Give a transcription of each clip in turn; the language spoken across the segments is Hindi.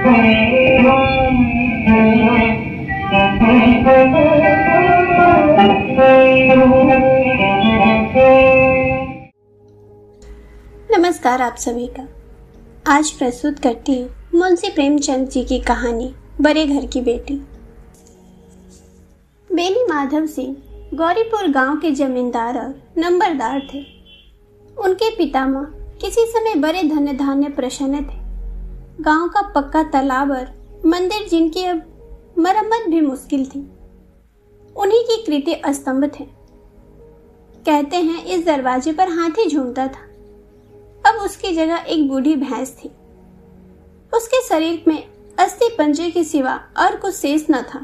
नमस्कार आप सभी का। आज प्रस्तुत करती हूँ मुंशी प्रेमचंद जी की कहानी बड़े घर की बेटी। बेनी माधव सिंह गौरीपुर गांव के जमींदार और नंबरदार थे। उनके पितामह किसी समय बड़े धन्य धान्य प्रसन्न थे। गांव का पक्का तालाब और मंदिर जिनकी अब मरम्मत भी मुश्किल थी, उन्हीं की कृति स्तंभ थे। कहते हैं इस दरवाजे पर हाथी झूमता था। अब उसकी जगह एक बूढ़ी भैंस थी। उसके शरीर में अस्थि पंजे के सिवा और कुछ शेष न था,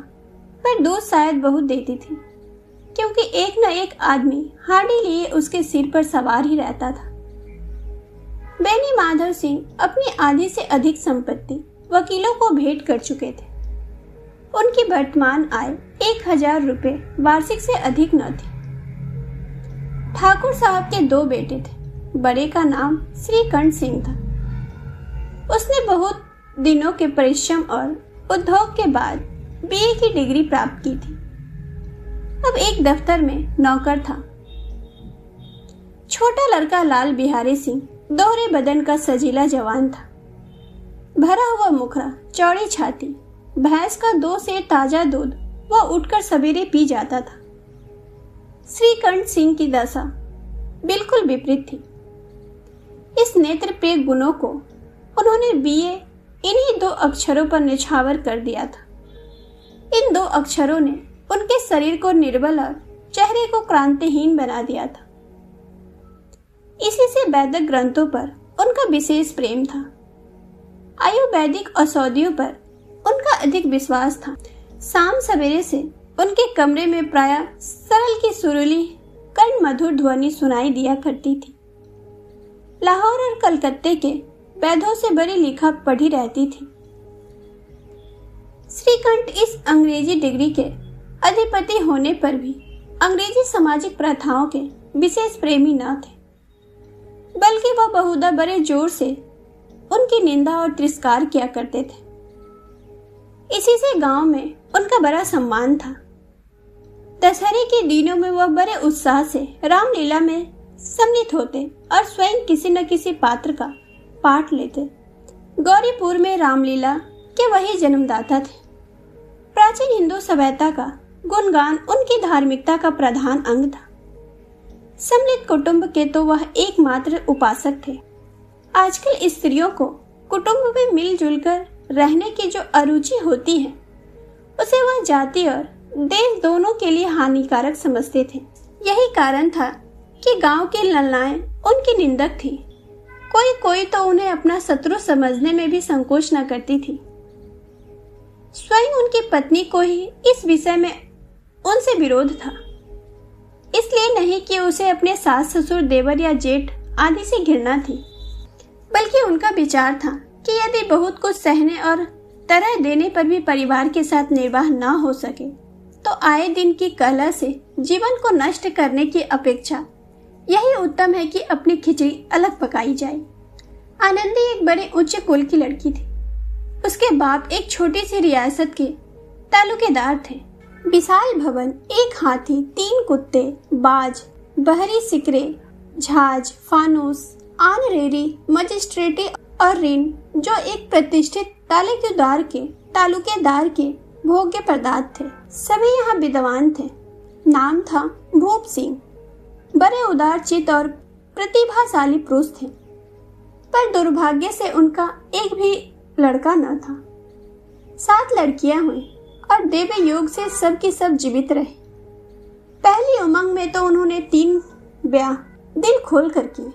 पर दूध शायद बहुत देती थी, क्योंकि एक न एक आदमी हाड़ी लिए उसके सिर पर सवार ही रहता था। बेनी माधव सिंह अपनी आधी से अधिक संपत्ति वकीलों को भेंट कर चुके थे। उनकी वर्तमान आय 1000 रुपये वार्षिक से अधिक न थी। ठाकुर साहब के 2 बेटे थे। बड़े का नाम श्रीकंठ सिंह था। उसने बहुत दिनों के परिश्रम और उद्योग के बाद बीए की डिग्री प्राप्त की थी। अब एक दफ्तर में नौकर था। छोटा लड़का लाल बिहारी सिंह दोहरे बदन का सजीला जवान था। भरा हुआ मुखड़ा, चौड़ी छाती, भैंस का 2 सेर ताजा दूध वह उठकर सवेरे पी जाता था। श्रीकंठ सिंह की दशा बिल्कुल विपरीत थी। इस नेत्र प्रिय गुणों को उन्होंने बीए इन्हीं 2 अक्षरों पर निछावर कर दिया था। इन 2 अक्षरों ने उनके शरीर को निर्बल और चेहरे को क्रांतिहीन बना दिया था। इसी से वैदिक ग्रंथों पर उनका विशेष प्रेम था। आयुर्वेदिक औषधियों पर उनका अधिक विश्वास था। शाम सवेरे से उनके कमरे में प्रायः सरल की सुरीली कर्ण मधुर ध्वनि सुनाई दिया करती थी। लाहौर और कलकत्ते के वैद्यों से बड़ी लिखा पढ़ी रहती थी। श्रीकंठ इस अंग्रेजी डिग्री के अधिपति होने पर भी अंग्रेजी सामाजिक प्रथाओं के विशेष प्रेमी न थे, बल्कि वह बहुधा बड़े जोर से उनकी निंदा और तिरस्कार किया करते थे। इसी से गांव में उनका बड़ा सम्मान था। दशहरे के दिनों में वह बड़े उत्साह से रामलीला में सम्मिलित होते और स्वयं किसी न किसी पात्र का पाठ लेते। गौरीपुर में रामलीला के वही जन्मदाता थे। प्राचीन हिंदू सभ्यता का गुणगान उनकी धार्मिकता का प्रधान अंग था। सम्मिलित कुटुंब के तो वह एकमात्र उपासक थे। आजकल स्त्रियों को कुटुंब में मिलजुल कर रहने की जो अरुचि होती है, उसे वह जाति और देश दोनों के लिए हानिकारक समझते थे। यही कारण था कि गांव की ललनाएं उनकी निंदक थी। कोई तो उन्हें अपना शत्रु समझने में भी संकोच न करती थी। स्वयं उनकी पत्नी को ही इस विषय में उनसे विरोध था। इसलिए नहीं कि उसे अपने सास ससुर देवर या जेठ आदि से घृणा थी, बल्कि उनका विचार था कि यदि बहुत कुछ सहने और तरह देने पर भी परिवार के साथ निर्वाह न हो सके, तो आए दिन की कलह से जीवन को नष्ट करने की अपेक्षा यही उत्तम है कि अपनी खिचड़ी अलग पकाई जाए। आनंदी एक बड़े उच्च कुल की लड़की थी। उसके बाप एक छोटी सी रियासत के तालुकेदार थे। विशाल भवन, एक हाथी, 3 कुत्ते, बाज, बहरी सिकरे, झाज, फानूस, आन रेरी, मजिस्ट्रेटी और ऋण, जो एक प्रतिष्ठित तालुकेदार के भोग्य पदार्थ थे। सभी यहाँ विद्वान थे। नाम था भूप सिंह। बड़े उदार चित्त और प्रतिभाशाली पुरुष थे, पर दुर्भाग्य से उनका एक भी लड़का न था। 7 लड़कियां हुई और देवे योग से सब की सब जीवित रहे। पहली उमंग में तो उन्होंने 3 ब्याह दिल खोल कर किए,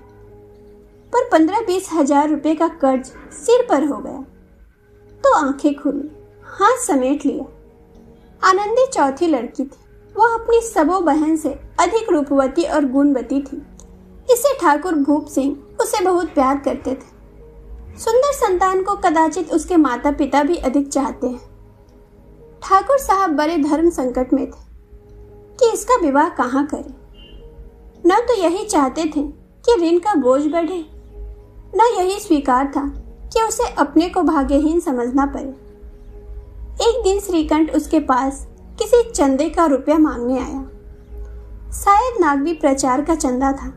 पर 15-20 हजार रुपए का कर्ज सिर पर हो गया तो आंखें खुली, हाथ समेट लिया। आनंदी चौथी लड़की थी। वह अपनी सबों बहन से अधिक रूपवती और गुणवती थी। इससे ठाकुर भूप सिंह उसे बहुत प्यार करते थे। सुंदर संतान को कदाचित उसके माता पिता भी अधिक चाहते हैं। ठाकुर साहब बड़े धर्म संकट में थे कि इसका विवाह कहाँ करें। न तो यही चाहते थे कि ऋण का बोझ बढ़े, न यही स्वीकार था कि उसे अपने को भाग्यहीन समझना पड़े। एक दिन श्रीकंठ उसके पास किसी चंदे का रुपया मांगने आया। शायद नागवी प्रचार का चंदा था।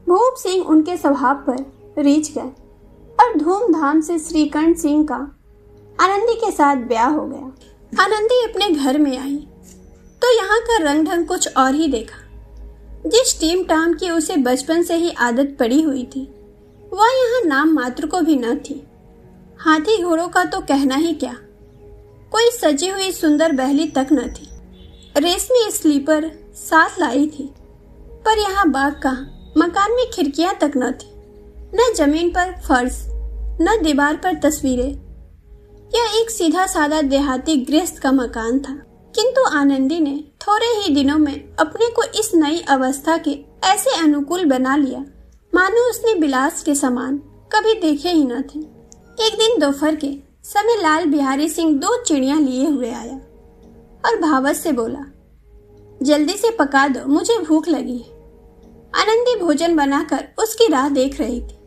भूप सिंह उनके स्वभाव पर रीझ गए और धूमधाम से श्रीकंठ सिंह का आनंदी के साथ ब्याह हो गया। आनंदी अपने घर में आई तो यहाँ का रंग ढंग कुछ और ही देखा। जिस टीम टाम की उसे बचपन से ही आदत पड़ी हुई थी वह यहाँ नाम मात्र को भी न थी। हाथी घोड़ों का तो कहना ही क्या, कोई सजी हुई सुंदर बहली तक न थी। रेशमी स्लीपर साथ लाई थी, पर यहाँ बाग कहाँ, मकान में खिड़कियां तक न थी, न जमीन पर फर्श, न दीवार पर तस्वीरें। यह एक सीधा साधा देहाती गृहस्थ का मकान था, किंतु आनंदी ने थोड़े ही दिनों में अपने को इस नई अवस्था के ऐसे अनुकूल बना लिया मानो उसने बिलास के समान कभी देखे ही न थे। एक दिन दोपहर के समय लाल बिहारी सिंह 2 चिड़ियां लिए हुए आया और भावत से बोला, जल्दी से पका दो, मुझे भूख लगी है। आनंदी भोजन बनाकर उसकी राह देख रही थी।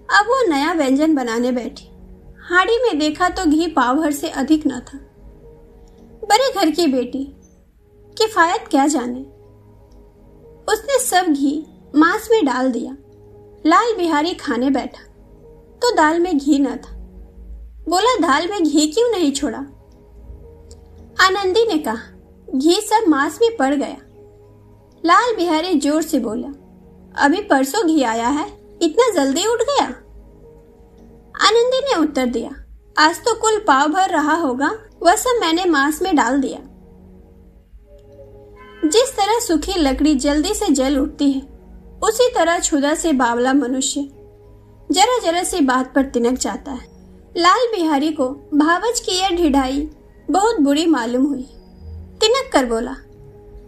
अब वो नया व्यंजन बनाने बैठी। हाड़ी में देखा तो घी पाव भर से अधिक न था। बड़े घर की बेटी, किफायत क्या जाने। उसने सब घी मांस में डाल दिया। लाल बिहारी खाने बैठा तो दाल में घी न था। बोला, दाल में घी क्यों नहीं छोड़ा? आनंदी ने कहा, घी सब मांस में पड़ गया। लाल बिहारी जोर से बोला, अभी परसों घी आया है, इतना जल्दी उठ गया? आनंदी ने उत्तर दिया, आज तो कुल पाव भर रहा होगा, वह सब मैंने मांस में डाल दिया। जिस तरह सूखी लकड़ी जल्दी से जल उठती है, उसी तरह क्षुधा से बावला मनुष्य जरा जरा सी बात पर तिनक जाता है। लाल बिहारी को भावच की यह ढिढाई बहुत बुरी मालूम हुई। तिनक कर बोला,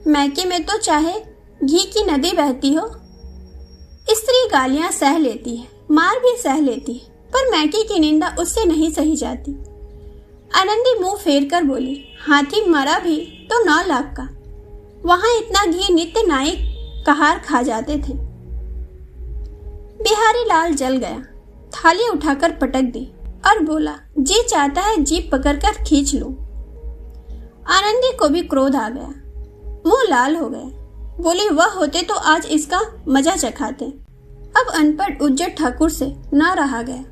मैके में तो चाहे घी की नदी बहती हो, स्त्री गालियां सह लेती है, मार भी सह लेती है, पर मैके की निंदा उससे नहीं सही जाती। आनंदी मुंह फेर कर बोली, हाथी मरा भी तो 9 लाख का, वहां इतना घी नित्य नायक कहार खा जाते थे। बिहारी लाल जल गया, थाली उठाकर पटक दी और बोला, जी चाहता है जीप पकड़कर खींच लूं। आनंदी को भी क्रोध आ गया, मुंह लाल हो गया। बोली, वह होते तो आज इसका मजा चखाते। अब अनपढ़ उज्जट ठाकुर से न रहा गया।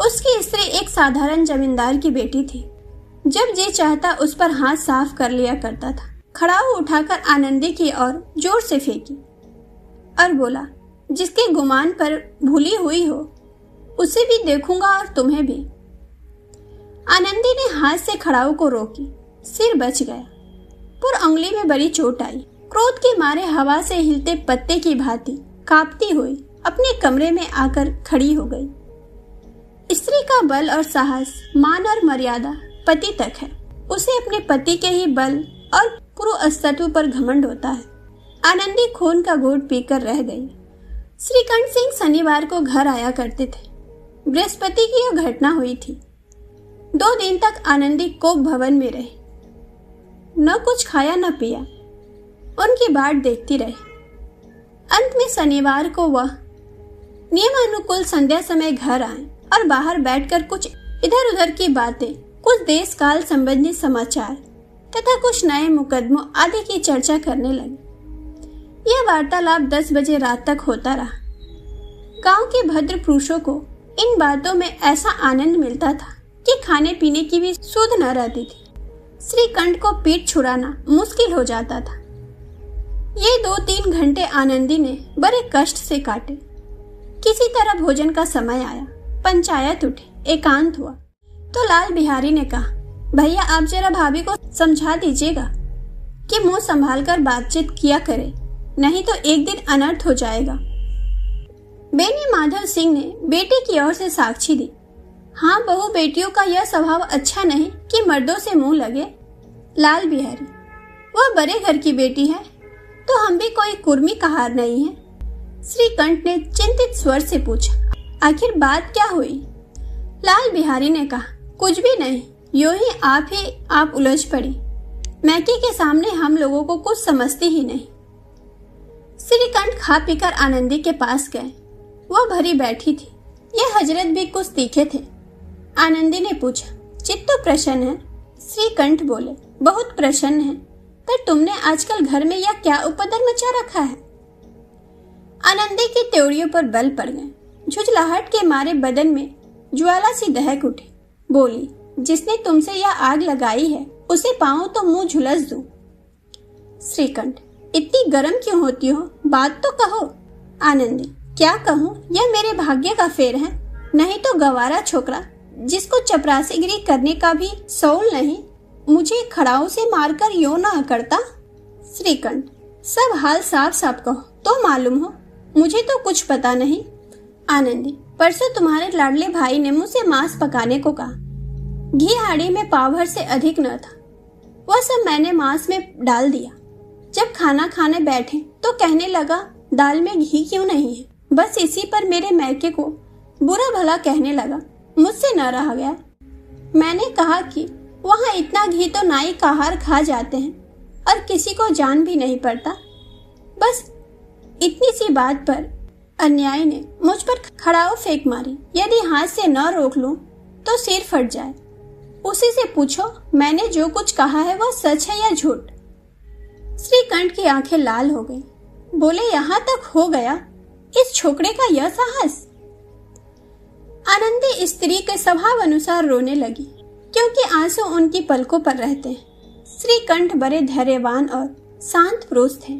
उसकी स्त्री एक साधारण जमींदार की बेटी थी। जब जी चाहता उस पर हाथ साफ कर लिया करता था। खड़ाऊ उठाकर आनंदी की ओर जोर से फेंकी और बोला, जिसके गुमान पर भूली हुई हो उसे भी देखूंगा और तुम्हें भी। आनंदी ने हाथ से खड़ाऊ को रोकी, सिर बच गया, पर उंगली में बड़ी चोट आई। क्रोध के मारे हवा से हिलते पत्ते की भांति कांपती हुई अपने कमरे में आकर खड़ी हो गई। स्त्री का बल और साहस, मान और मर्यादा पति तक है। उसे अपने पति के ही बल और पूर्ण अस्तित्व पर घमंड होता है। आनंदी खून का घूंट पीकर रह गई। श्रीकंठ सिंह शनिवार को घर आया करते थे। बृहस्पति की यह घटना हुई थी। 2 दिन तक आनंदी कोप भवन में रही, न कुछ खाया न पिया, उनकी बाट देखती रही। अंत में शनिवार को वह नियमानुकूल संध्या समय घर आए और बाहर बैठकर कुछ इधर उधर की बातें, कुछ देश काल संबंधी समाचार तथा कुछ नए मुकदमों आदि की चर्चा करने लगे। यह वार्तालाप 10 बजे रात तक होता रहा। गांव के भद्र पुरुषों को इन बातों में ऐसा आनंद मिलता था कि खाने पीने की भी सुध न रहती थी। श्रीकंठ को पीठ छुड़ाना मुश्किल हो जाता था। ये 2-3 घंटे आनंदी ने बड़े कष्ट से काटे। किसी तरह भोजन का समय आया, पंचायत उठी, एकांत हुआ तो लाल बिहारी ने कहा, भैया आप जरा भाभी को समझा दीजिएगा कि मुंह संभाल कर बातचीत किया करे, नहीं तो एक दिन अनर्थ हो जाएगा। बेनी माधव सिंह ने बेटी की ओर से साक्षी दी। हाँ, बहू बेटियों का यह स्वभाव अच्छा नहीं कि मर्दों से मुंह लगे। लाल बिहारी, वह बड़े घर की बेटी है तो हम भी कोई कुर्मी कहार नहीं है। श्रीकंठ ने चिंतित स्वर से पूछा, आखिर बात क्या हुई? लाल बिहारी ने कहा, कुछ भी नहीं, यूं ही आप उलझ पड़ी। मैके के सामने हम लोगों को कुछ समझती ही नहीं। श्रीकंठ खा पीकर आनंदी के पास गए। वह भरी बैठी थी। यह हजरत भी कुछ तीखे थे। आनंदी ने पूछा। चित्त तो प्रसन्न है, श्रीकंठ बोले। बहुत प्रसन्न है, पर तुमने आजकल घर में यह क्या उपद्रव मचा रखा है? आनंदी की त्योड़ियों पर बल पड़ गए। झुंझलाहट के मारे बदन में ज्वाला सी दहक उठी। बोली, जिसने तुमसे यह आग लगाई है उसे पाऊं तो मुंह झुलस दूं। श्रीकंठ, इतनी गर्म क्यों होती हो? बात तो कहो। आनंदी, क्या कहूं, यह मेरे भाग्य का फेर है। नहीं तो गवारा छोकरा जिसको चपरासीगिरी करने का भी सौल नहीं, मुझे खड़ाऊ से मारकर यो ना करता। श्रीकंठ, सब हाल साफ साफ कहो तो मालूम हो, मुझे तो कुछ पता नहीं। आनंदी, परसों तुम्हारे लाडले भाई ने मुझसे मांस पकाने को कहा। घी हाड़ी में पाव भर से अधिक न था, वह सब मैंने मांस में डाल दिया। जब खाना खाने बैठे तो कहने लगा, दाल में घी क्यों नहीं है? बस इसी पर मेरे मैके को बुरा भला कहने लगा। मुझसे न रहा गया। मैंने कहा कि वहाँ इतना घी तो नाई का आहार खा जाते हैं और किसी को जान भी नहीं पड़ता। बस इतनी सी बात पर अन्यायी ने मुझ पर खड़ाऊ फेंक मारी। यदि हाथ से न रोक लूं तो सिर फट जाए। उसी से पूछो, मैंने जो कुछ कहा है वह सच है या झूठ? श्रीकंठ की आंखें लाल हो गई। बोले, यहाँ तक हो गया इस छोकरे का यह साहस? आनंदी स्त्री के स्वभाव अनुसार रोने लगी, क्योंकि आंसू उनकी पलकों पर रहते हैं। श्रीकंठ बड़े धैर्यवान और शांत पुरुष थे।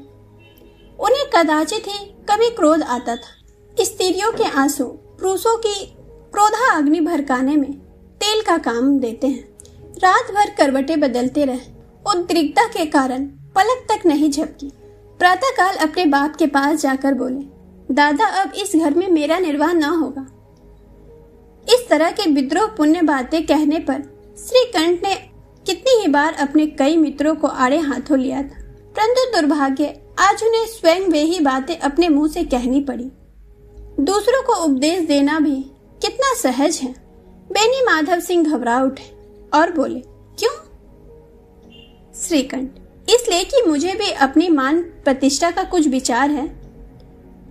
उन्हें कदाचित ही कभी क्रोध आता था। स्त्रियों के आंसू पुरुषों की क्रोधा अग्नि भड़काने में तेल का काम देते हैं। रात भर करवटें बदलते रहे। उद्रिक्तता के कारण पलक तक नहीं झपकी। प्रातःकाल अपने बाप के पास जाकर बोले, दादा, अब इस घर में मेरा निर्वाह न होगा। इस तरह के विद्रोह पुण्य बातें कहने पर श्रीकंठ ने कितनी ही बार अपने कई मित्रों को आड़े हाथों लिया था, परंतु दुर्भाग्य आज उन्हें स्वयं वे ही बातें अपने मुंह से कहनी पड़ी। दूसरों को उपदेश देना भी कितना सहज है। बेनी माधव सिंह घबरा उठे और बोले, क्यों? श्रीकंठ, इसलिए कि मुझे भी अपनी मान प्रतिष्ठा का कुछ विचार है।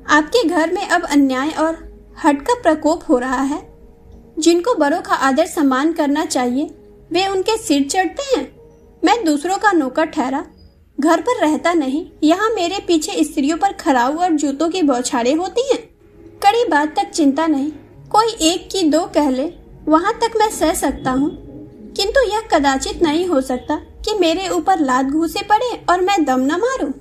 आपके घर में अब अन्याय और हट का प्रकोप हो रहा है। जिनको बड़ों का आदर सम्मान करना चाहिए वे उनके सिर चढ़ते हैं। मैं दूसरों का नौकर ठहरा, घर पर रहता नहीं। यहाँ मेरे पीछे स्त्रियों पर खराऊ और जूतों की बौछारें होती हैं। कड़ी बात तक चिंता नहीं, कोई एक की दो कह ले, वहाँ तक मैं सह सकता हूँ, किंतु यह कदाचित नहीं हो सकता कि मेरे ऊपर लात घूसे पड़े और मैं दम न मारूं।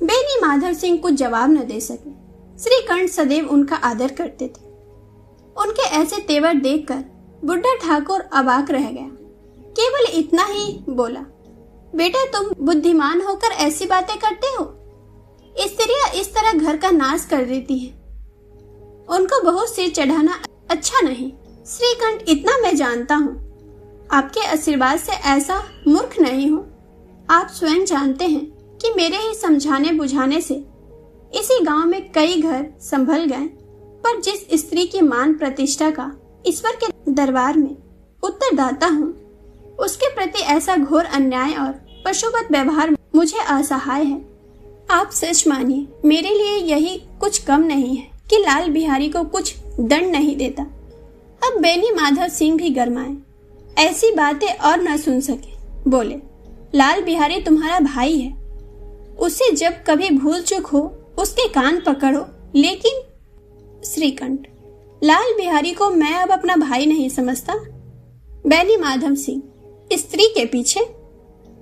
बेनी माधव सिंह कुछ जवाब न दे सके। श्रीकंठ सदैव उनका आदर करते थे। उनके ऐसे तेवर देखकर बुढ़ा ठाकुर अबाक रह गया। केवल इतना ही बोला, बेटा, तुम बुद्धिमान होकर ऐसी बातें करते हो? स्त्रियां इस तरह घर का नाश कर देती हैं। उनको बहुत सिर चढ़ाना अच्छा नहीं। श्रीकंठ, इतना मैं जानता हूँ, आपके आशीर्वाद से ऐसा मूर्ख नहीं हूँ। आप स्वयं जानते हैं कि मेरे ही समझाने बुझाने से इसी गांव में कई घर संभल गए, पर जिस स्त्री की मान प्रतिष्ठा का ईश्वर के दरबार में उत्तरदाता हूँ, उसके प्रति ऐसा घोर अन्याय और पशुवत व्यवहार मुझे असहाय है। आप सच मानिए, मेरे लिए यही कुछ कम नहीं है कि लाल बिहारी को कुछ दंड नहीं देता। अब बेनी माधव सिंह भी गरमाए, ऐसी बातें और न सुन सके। बोले, लाल बिहारी तुम्हारा भाई है, उससे जब कभी भूल चूक हो उसके कान पकड़ो। लेकिन श्रीकंठ, लाल बिहारी को मैं अब अपना भाई नहीं समझता। बेनी माधव सिंह, स्त्री के पीछे?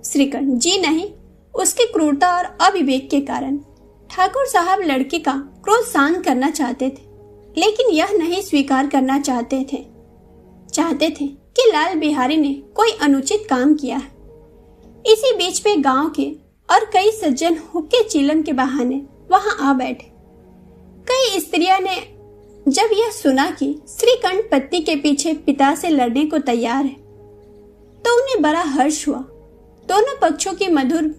श्रीकंठ, जी नहीं, उसकी क्रूरता और अविवेक के कारण। ठाकुर साहब लड़के का क्रोध शांत करना चाहते थे, लेकिन यह नहीं स्वीकार करना चाहते थे कि लाल बिहारी ने कोई अनुचित काम किया है। इसी बीच में गांव के और कई सज्जन हुक्के चीलम के बहाने वहां आ बैठे। कई स्त्रियां ने जब यह सुना कि श्रीकंठ पत्नी के पीछे पिता से लड़ने को तैयार है, तो उन्हें बड़ा हर्ष हुआ। दोनों पक्षों की मधुर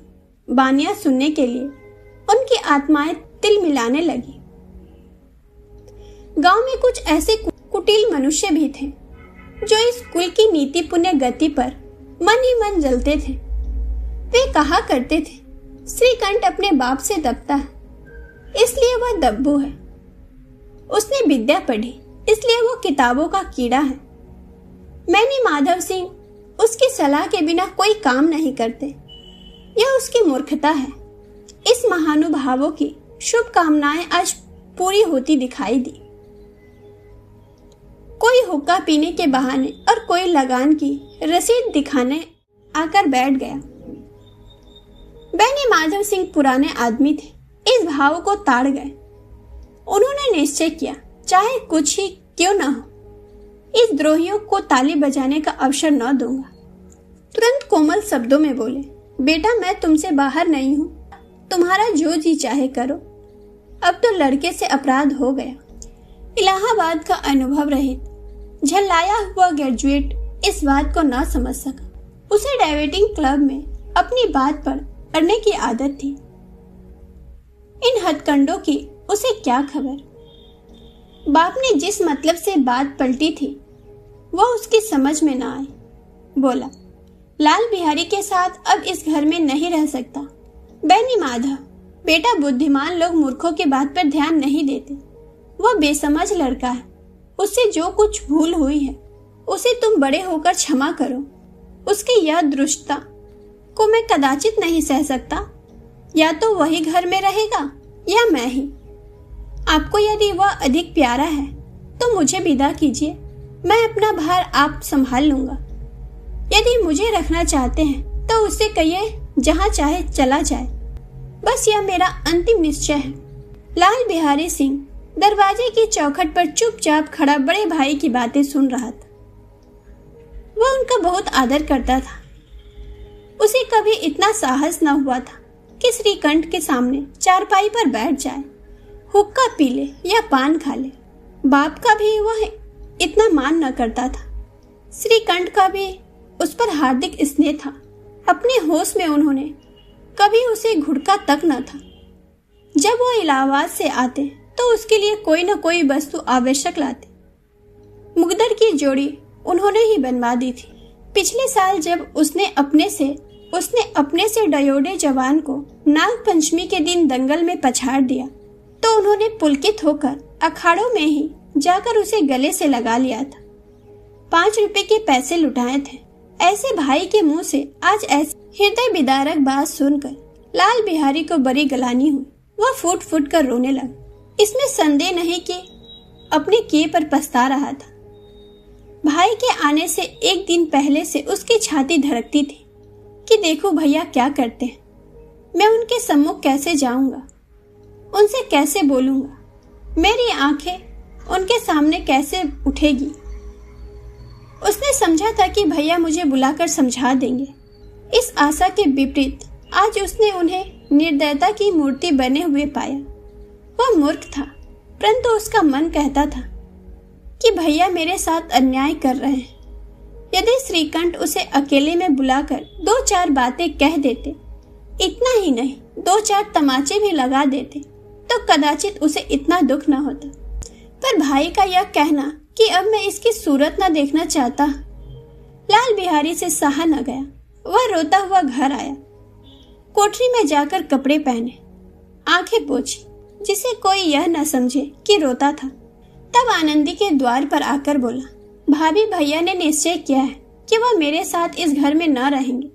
बानियां सुनने के लिए उनकी आत्माएं तिल मिलाने लगी। गांव में कुछ ऐसे कुटिल मनुष्य भी थे जो इस कुल की नीति पुण्य गति पर मन ही मन जलते थे। वे कहा करते थे, श्रीकंठ अपने बाप से दबता है, इसलिए वह दब्बू है। उसने विद्या पढ़ी, इसलिए वो किताबों का कीड़ा है। मैंने माधव सिंह उसकी सलाह के बिना कोई काम नहीं करते। यह उसकी मूर्खता है। इस महानुभावों की शुभकामनाएं आज पूरी होती दिखाई दी। कोई हुक्का पीने के बहाने और कोई लगान की रसीद दिखाने आकर बैठ गया। बैनी माधव सिंह पुराने आदमी थे, इस भाव को ताड़ गए। उन्होंने निश्चय किया, चाहे कुछ ही क्यों न हो, इस द्रोहियों को ताली बजाने का अवसर न दूंगा। तुरंत कोमल शब्दों में बोले, बेटा मैं तुमसे बाहर नहीं हूं, तुम्हारा जो जी चाहे करो। अब तो लड़के से अपराध हो गया। इलाहाबाद का अनुभव रहित झल्लाया हुआ ग्रेजुएट इस बात को न समझ सका। उसे डाइवेटिंग क्लब में अपनी बात पर अड़ने की आदत थी। इन हथकंडों की उसे क्या खबर। बाप ने जिस मतलब से बात पलटी थी वह उसकी समझ में न आई। बोला, लाल बिहारी के साथ अब इस घर में नहीं रह सकता। बैनी माधव, बेटा बुद्धिमान लोग मूर्खों की बात पर ध्यान नहीं देते। वह बेसमझ लड़का है। उससे जो कुछ भूल हुई है उसे तुम बड़े होकर क्षमा करो। उसकी यह दुष्टता को मैं कदाचित नहीं सह सकता। या तो वही घर में रहेगा या मैं ही। आपको यदि वह अधिक प्यारा है तो मुझे विदा कीजिए, मैं अपना भार आप संभाल लूंगा। यदि मुझे रखना चाहते हैं तो उससे कहिए जहां चाहे चला जाए। बस यह मेरा अंतिम निश्चय है। लाल बिहारी सिंह दरवाजे की चौखट पर चुपचाप खड़ा बड़े भाई की बातें सुन रहा था। वह उनका बहुत आदर करता था। उसे कभी इतना साहस न हुआ था कि श्रीकंठ के सामने चारपाई पर बैठ जाए, हुक्का पी ले या पान खा ले। बाप का भी वह इतना मान न करता था। श्रीकंठ का भी उस पर हार्दिक स्नेह था। अपने होश में उन्होंने कभी उसे घुड़का तक न था। जब वो इलाहाबाद से आते तो उसके लिए कोई न कोई वस्तु आवश्यक लाते। मुगदर की जोड़ी उन्होंने ही बनवा दी थी। पिछले साल जब उसने अपने से डयोडे जवान को नाग पंचमी के दिन दंगल में पछाड़ दिया तो उन्होंने पुलकित होकर अखाड़ों में ही जाकर उसे गले से लगा लिया था। 5 रुपए के पैसे लुटाए थे। ऐसे भाई के मुंह से आज ऐसी हृदय विदारक बात सुनकर लाल बिहारी को बड़ी गलानी हुई। वह फूट फूट कर रोने लगा। इसमें संदेह नहीं कि अपने किए पर पछता रहा था। भाई के आने से एक दिन पहले से उसकी छाती धड़कती थी कि देखो भैया क्या करते हैं। मैं उनके सम्मुख कैसे जाऊंगा, उनसे कैसे बोलूंगा, मेरी आंखें उनके सामने कैसे उठेगी। उसने समझा था कि भैया मुझे बुलाकर समझा देंगे। इस आशा के विपरीत आज उसने उन्हें निर्दयता की मूर्ति बने हुए पाया। वह मूर्ख था, परंतु उसका मन कहता था कि भैया मेरे साथ अन्याय कर रहे हैं। यदि श्रीकंठ उसे अकेले में बुलाकर 2-4 बातें कह देते, इतना ही नहीं 2-4 तमाचे भी लगा देते तो कदाचित उसे इतना दुख न होता। पर भाई का यह कहना कि अब मैं इसकी सूरत न देखना चाहता, लाल बिहारी से सहा न गया। वह रोता हुआ घर आया। कोठरी में जाकर कपड़े पहने, आंखें पोंछी, जिसे कोई यह न समझे कि रोता था। तब आनंदी के द्वार पर आकर बोला, भाभी भैया ने निश्चय किया है कि वह मेरे साथ इस घर में न रहेंगे।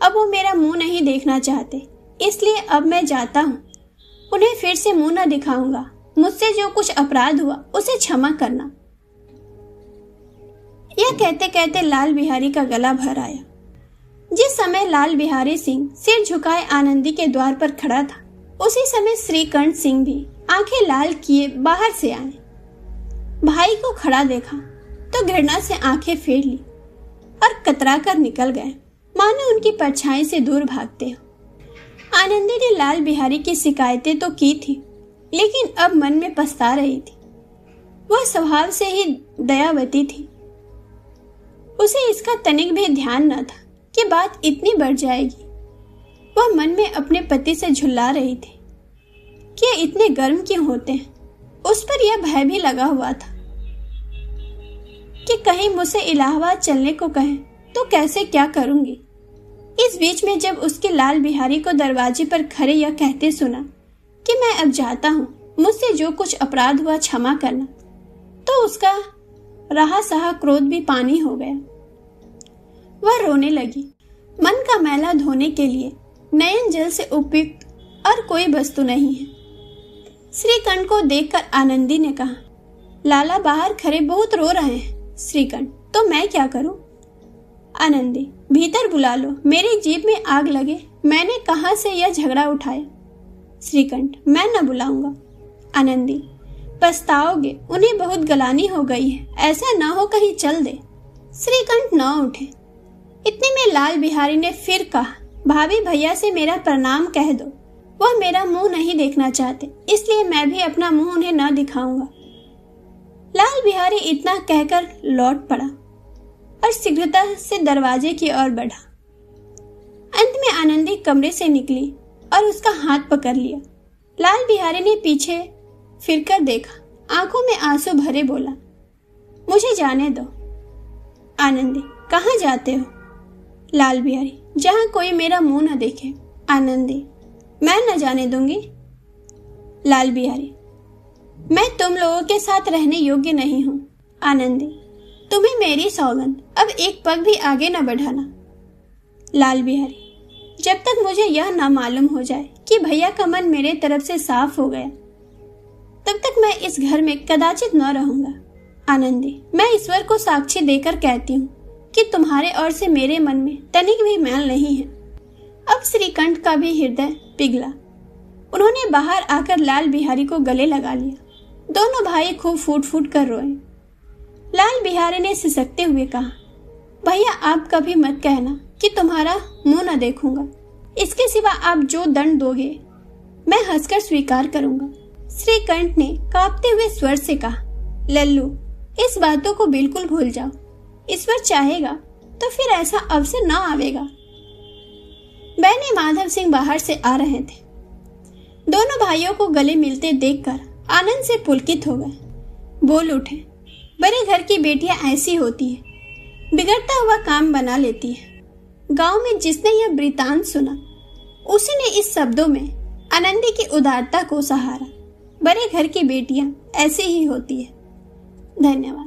अब वो मेरा मुंह नहीं देखना चाहते, इसलिए अब मैं जाता हूँ। उन्हें फिर से मुंह न दिखाऊंगा। मुझसे जो कुछ अपराध हुआ उसे क्षमा करना। यह कहते कहते लाल बिहारी का गला भर आया। जिस समय लाल बिहारी सिंह सिर झुकाए आनंदी के द्वार पर खड़ा था, उसी समय श्रीकंठ सिंह भी आंखें लाल किए बाहर से आए। भाई को खड़ा देखा तो घृणा से आंखें फेर ली और कतरा कर निकल गए, मानो उनकी परछाई से दूर भागते हो। आनंदी ने लाल बिहारी की शिकायतें तो की थी, लेकिन अब मन में पछता रही थी। वह स्वभाव से ही दयावती थी। उसे इसका तनिक भी ध्यान न था कि बात इतनी बढ़ जाएगी। वह मन में अपने पति से झुल्ला रही थी कि ये इतने गर्म क्यों होते हैं। उस पर यह भय भी लगा हुआ था कि कहीं मुझसे इलाहाबाद चलने को कहें तो कैसे क्या करूंगी। इस बीच में जब उसके लाल बिहारी को दरवाजे पर खड़े यह कहते सुना कि मैं अब जाता हूँ, मुझसे जो कुछ अपराध हुआ क्षमा करना, तो उसका रहा सहा क्रोध भी पानी हो गया। वह रोने लगी। मन का मैला धोने के लिए नयन जल से उपयुक्त और कोई वस्तु नहीं है। श्रीकंठ को देखकर आनंदी ने कहा, लाला बाहर खड़े बहुत रो रहे हैं श्रीकंठ, तो मैं क्या करूं? आनंदी, भीतर बुला लो, मेरी जीभ में आग लगे, मैंने कहां से यह झगड़ा उठाया? श्रीकंठ, मैं न बुलाऊंगा। आनंदी, पछताओगे, उन्हें बहुत गलानी हो गई है, ऐसा न हो कहीं चल दे। श्रीकंठ न उठे। इतने में लाल बिहारी ने फिर कहा, भाभी भैया से मेरा प्रणाम कह दो, वह मेरा मुंह नहीं देखना चाहते, इसलिए मैं भी अपना मुंह उन्हें न दिखाऊंगा। लाल बिहारी इतना कहकर लौट पड़ा और शीघ्रता से दरवाजे की ओर बढ़ा। अंत में आनंदी कमरे से निकली और उसका हाथ पकड़ लिया। लाल बिहारी ने पीछे फिरकर देखा, आंखों में आंसू भरे बोला, मुझे जाने दो। आनंदी, कहाँ जाते हो? लाल बिहारी, जहां कोई मेरा मुंह न देखे। आनंदी, मैं न जाने दूंगी। लाल बिहारी, मैं तुम लोगों के साथ रहने योग्य नहीं हूं। आनंदी, तुम्हें मेरी सौगंध, अब एक पग भी आगे न बढ़ाना। लाल बिहारी, जब तक मुझे यह न मालूम हो जाए कि भैया का मन मेरे तरफ से साफ हो गया, तब तक मैं इस घर में कदाचित न रहूंगा। आनंदी, मैं ईश्वर को साक्षी देकर कहती हूँ कि तुम्हारे ओर से मेरे मन में तनिक भी मैल नहीं है। अब श्रीकंठ का भी हृदय पिघला। उन्होंने बाहर आकर लाल बिहारी को गले लगा लिया। दोनों भाई खूब फूट फूट कर रोए। लाल बिहारी ने सिसकते हुए कहा, भैया आप कभी मत कहना कि तुम्हारा मुंह न देखूंगा, इसके सिवा आप जो दंड दोगे मैं हंसकर स्वीकार करूंगा। श्रीकंठ ने कांपते हुए स्वर से कहा, लल्लू, इस बातों को बिल्कुल भूल जाओ, ईश्वर चाहेगा तो फिर ऐसा अवसर न आवेगा। बहने माधव सिंह बाहर से आ रहे थे। दोनों भाइयों को गले मिलते देखकर आनंद से पुलकित हो गए। बोल उठे, बड़े घर की बेटियां ऐसी होती है, बिगड़ता हुआ काम बना लेती है। गांव में जिसने यह वृतांत सुना, उसी ने इस शब्दों में आनंदी की उदारता को सहारा। बड़े घर की बेटियां ऐसी ही होती है। धन्यवाद।